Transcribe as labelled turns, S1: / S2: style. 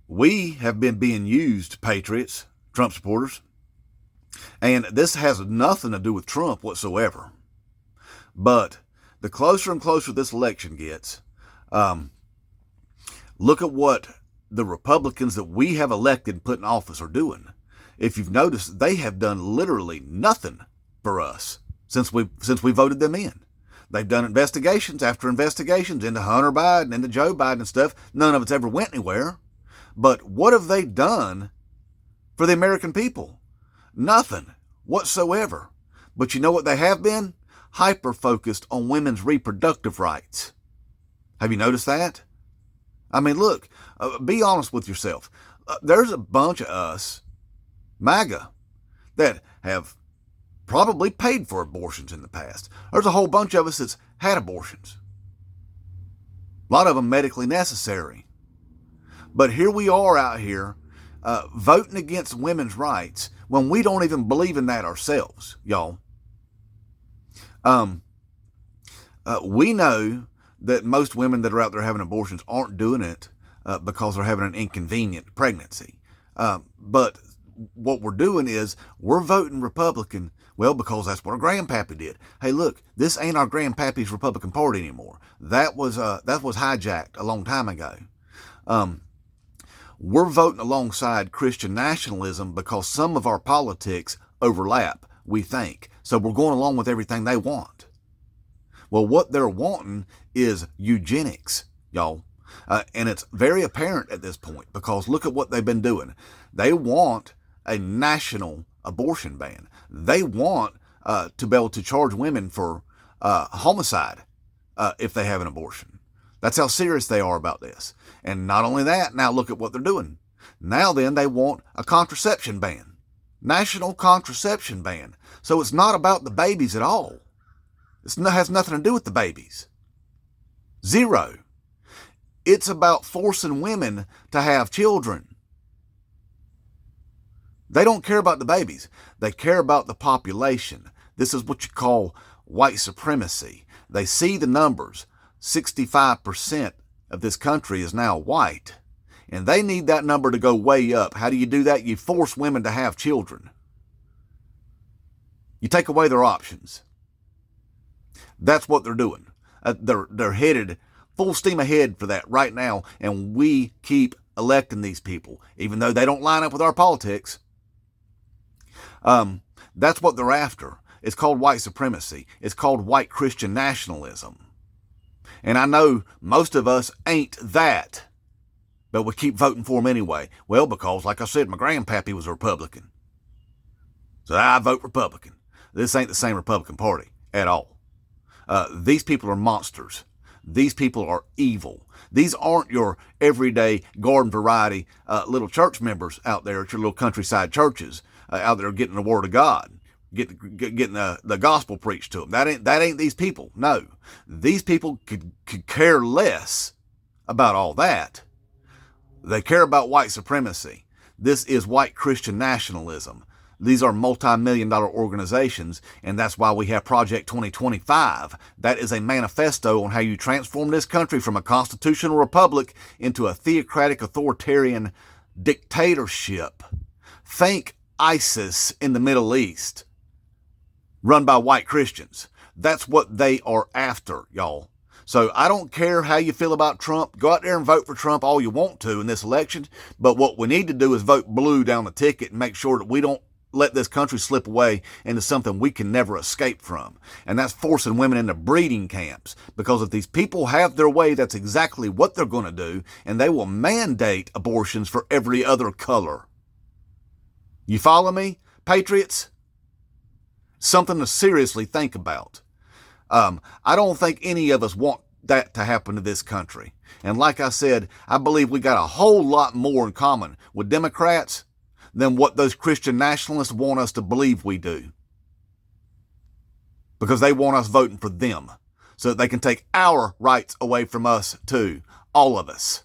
S1: We have been being used, patriots, Trump supporters, and this has nothing to do with Trump whatsoever. But the closer and closer this election gets, look at what the Republicans that we have elected and put in office are doing. If you've noticed, they have done literally nothing for us since we voted them in. They've done investigations after investigations into Hunter Biden, into Joe Biden and stuff. None of it's ever went anywhere. But what have they done for the American people? Nothing whatsoever. But you know what they have been? Hyper-focused on women's reproductive rights. Have you noticed that? I mean, look, be honest with yourself. There's a bunch of us, MAGA, that have probably paid for abortions in the past. There's a whole bunch of us that's had abortions. A lot of them medically necessary. But here we are out here voting against women's rights when we don't even believe in that ourselves, y'all. We know that most women that are out there having abortions aren't doing it because they're having an inconvenient pregnancy. But what we're doing is we're voting Republican, well, because that's what our grandpappy did. Hey, look, this ain't our grandpappy's Republican Party anymore. That was hijacked a long time ago. We're voting alongside Christian nationalism because some of our politics overlap, we think. So we're going along with everything they want. Well, what they're wanting is eugenics, y'all. And it's very apparent at this point because look at what they've been doing. They want a national abortion ban. They want to be able to charge women for homicide if they have an abortion. That's how serious they are about this. And not only that, now look at what they're doing. Now then, they want a contraception ban. National contraception ban. So it's not about the babies at all. It has nothing to do with the babies. Zero. It's about forcing women to have children. They don't care about the babies. They care about the population. This is what you call white supremacy. They see the numbers. 65% of this country is now white. And they need that number to go way up. How do you do that? You force women to have children. You take away their options. That's what they're doing. They're headed full steam ahead for that right now. And we keep electing these people, even though they don't line up with our politics. That's what they're after. It's called white supremacy. It's called white Christian nationalism. And I know most of us ain't that, but we keep voting for them anyway. Well, because, like I said, my grandpappy was a Republican. So I vote Republican. This ain't the same Republican Party at all. These people are monsters. These people are evil. These aren't your everyday garden variety little church members out there at your little countryside churches out there getting the word of God. Getting the gospel preached to them. That ain't these people. No, these people could care less about all that. They care about white supremacy. This is white Christian nationalism. These are multi-million-dollar organizations, and that's why we have Project 2025. That is a manifesto on how you transform this country from a constitutional republic into a theocratic authoritarian dictatorship. Think ISIS in the Middle East, run by white Christians. That's what they are after, y'all. So I don't care how you feel about Trump. Go out there and vote for Trump all you want to in this election. But what we need to do is vote blue down the ticket and make sure that we don't let this country slip away into something we can never escape from. And that's forcing women into breeding camps. Because if these people have their way, that's exactly what they're going to do. And they will mandate abortions for every other color. You follow me, patriots? Something to seriously think about. I don't think any of us want that to happen to this country. And like I said, I believe we got a whole lot more in common with Democrats than what those Christian nationalists want us to believe we do. Because they want us voting for them so that they can take our rights away from us too. All of us.